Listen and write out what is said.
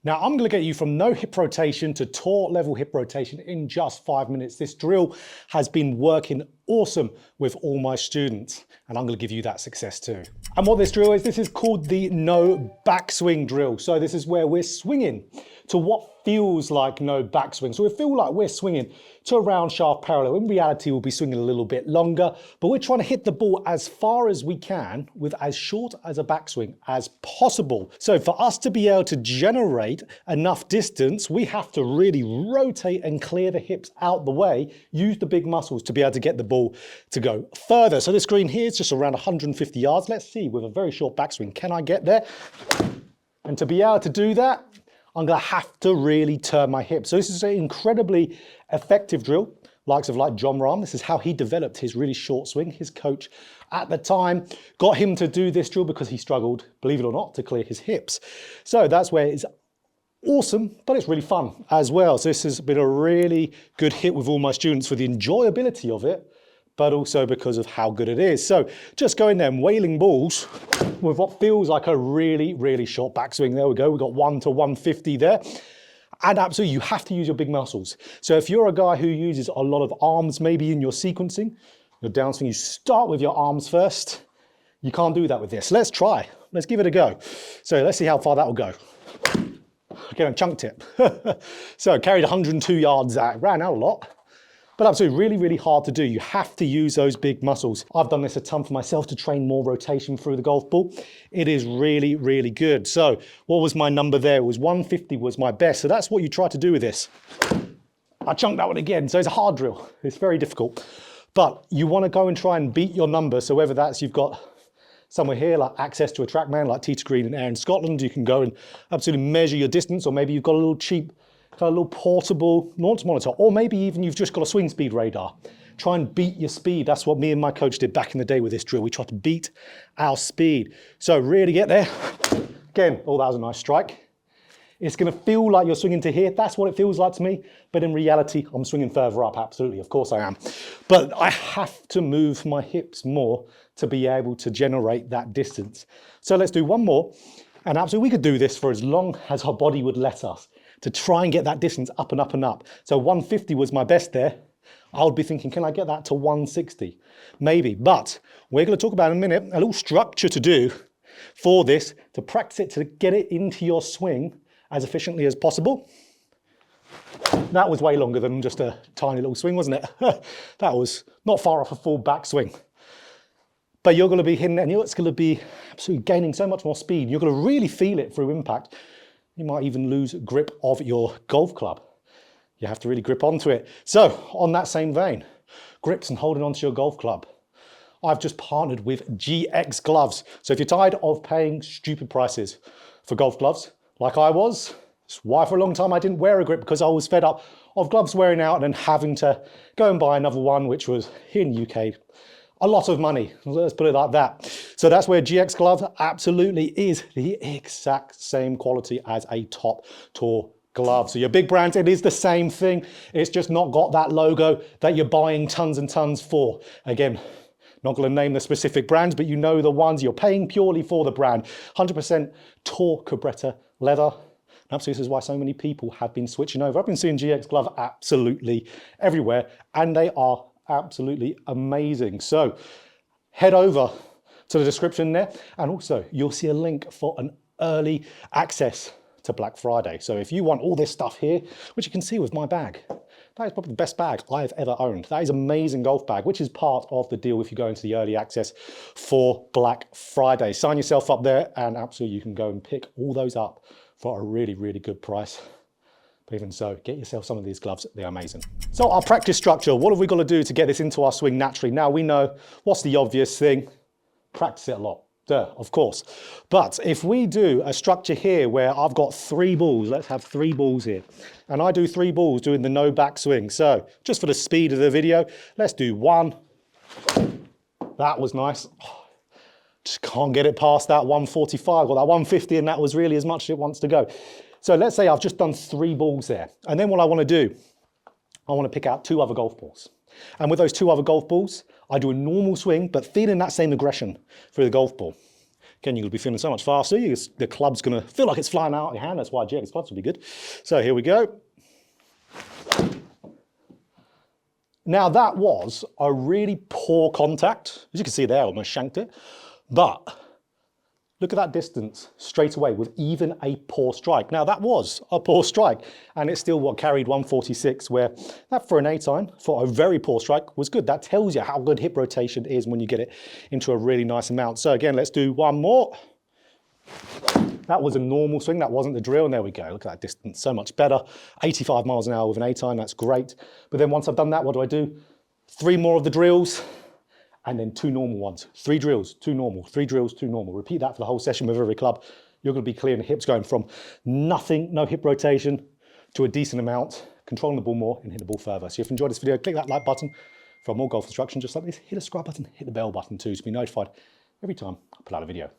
Now I'm going to get you from no hip rotation to tour level hip rotation in just 5 minutes. This drill has been working awesome with all my students, and I'm going to give you that success too. And what this drill is, this is called the no backswing drill. So this is where we're swinging to what feels like no backswing. So we feel like we're swinging to a round shaft parallel. In reality, we'll be swinging a little bit longer, but we're trying to hit the ball as far as we can with as short as a backswing as possible. So for us to be able to generate enough distance, we have to really rotate and clear the hips out the way, use the big muscles to be able to get the ball to go further. So this green here is just around 150 yards. Let's see, with a very short backswing, can I get there? And to be able to do that, I'm going to have to really turn my hips. So this is an incredibly effective drill, likes of like John Rahm. This is how he developed his really short swing. His coach at the time got him to do this drill because he struggled, believe it or not, to clear his hips. So that's where it's awesome, but it's really fun as well. So this has been a really good hit with all my students for the enjoyability of it, but also because of how good it is. So just going there and wailing balls with what feels like a really, really short backswing. There we go. We've got 1 to 150 there. And absolutely, you have to use your big muscles. So if you're a guy who uses a lot of arms, maybe in your sequencing, your downswing, you start with your arms first. You can't do that with this. Let's try. Let's give it a go. So let's see how far that will go. Again, I chunked it. So carried 102 yards out. Ran out a lot. But absolutely really, really hard to do. You have to use those big muscles. I've done this a ton for myself to train more rotation through the golf ball. It is really, really good. So what was my number there? It was 150 was my best. So that's what you try to do with this. I chunked that one again. So it's a hard drill. It's very difficult. But you want to go and try and beat your number. So whether that's you've got somewhere here like access to a TrackMan like Teeter Green and Air in Scotland, you can go and absolutely measure your distance, or maybe you've got a little cheap a little portable launch monitor, or maybe even you've just got a swing speed radar. Try and beat your speed. That's what me and my coach did back in the day with this drill. We tried to beat our speed. So really get there. Again, oh, that was a nice strike. It's going to feel like you're swinging to here. That's what it feels like to me. But in reality, I'm swinging further up. Absolutely, of course I am. But I have to move my hips more to be able to generate that distance. So let's do one more. And absolutely, we could do this for as long as our body would let us, to try and get that distance up and up and up. So 150 was my best there. I would be thinking, can I get that to 160? Maybe, but we're going to talk about in a minute a little structure to do for this, to practice it, to get it into your swing as efficiently as possible. That was way longer than just a tiny little swing, wasn't it? That was not far off a full back swing. But you're going to be hitting it, and it's going to be absolutely gaining so much more speed. You're going to really feel it through impact. You might even lose grip of your golf club. You have to really grip onto it. So on that same vein, grips and holding onto your golf club. I've just partnered with GX gloves. So if you're tired of paying stupid prices for golf gloves, like I was, that's why for a long time I didn't wear a grip, because I was fed up of gloves wearing out and then having to go and buy another one, which was here in the UK, a lot of money, let's put it like that. So that's where GX Glove absolutely is the exact same quality as a top tour glove. So your big brands, it is the same thing. It's just not got that logo that you're buying tons and tons for. Again, not going to name the specific brands, but you know the ones you're paying purely for the brand. 100% Tour Cabretta leather. Absolutely, this is why so many people have been switching over. I've been seeing GX Glove absolutely everywhere, and they are absolutely amazing. So head over to the description there, and also you'll see a link for an early access to Black Friday. So if you want all this stuff here, which you can see with my bag, that is probably the best bag I've ever owned. That is an amazing golf bag, which is part of the deal if you go into the early access for Black Friday. Sign yourself up there, and absolutely you can go and pick all those up for a really, really good price. But even so, get yourself some of these gloves, they're amazing. So our practice structure, what have we got to do to get this into our swing naturally? Now we know what's the obvious thing, practice it a lot, duh, of course. But if we do a structure here where I've got 3 balls, let's have 3 balls here, and I do 3 balls doing the no backswing. So just for the speed of the video, let's do 1. That was nice. Just can't get it past that 145 or that 150, and that was really as much as it wants to go. So let's say I've just done 3 balls there. And then what I want to do, I want to pick out 2 other golf balls. And with those 2 other golf balls, I do a normal swing, but feeling that same aggression through the golf ball. Again, you're going to be feeling so much faster. The club's going to feel like it's flying out of your hand. That's why JChownGolf clubs will be good. So here we go. Now that was a really poor contact. As you can see there, I almost shanked it. But look at that distance straight away with even a poor strike. Now that was a poor strike, and it's still what carried 146, where that for an 8-iron, for a very poor strike, was good. That tells you how good hip rotation is when you get it into a really nice amount. So again, let's do one more. That was a normal swing, that wasn't the drill, and there we go. Look at that distance, so much better. 85 miles an hour with an 8-iron, that's great. But then once I've done that, what do? 3 more of the drills, and then 2 normal ones. 3 drills, 2 normal, 3 drills, 2 normal. Repeat that for the whole session with every club. You're gonna be clearing the hips, going from nothing, no hip rotation, to a decent amount, controlling the ball more and hit the ball further. So if you enjoyed this video, click that like button for more golf instruction just like this. Hit the subscribe button, hit the bell button too to be notified every time I put out a video.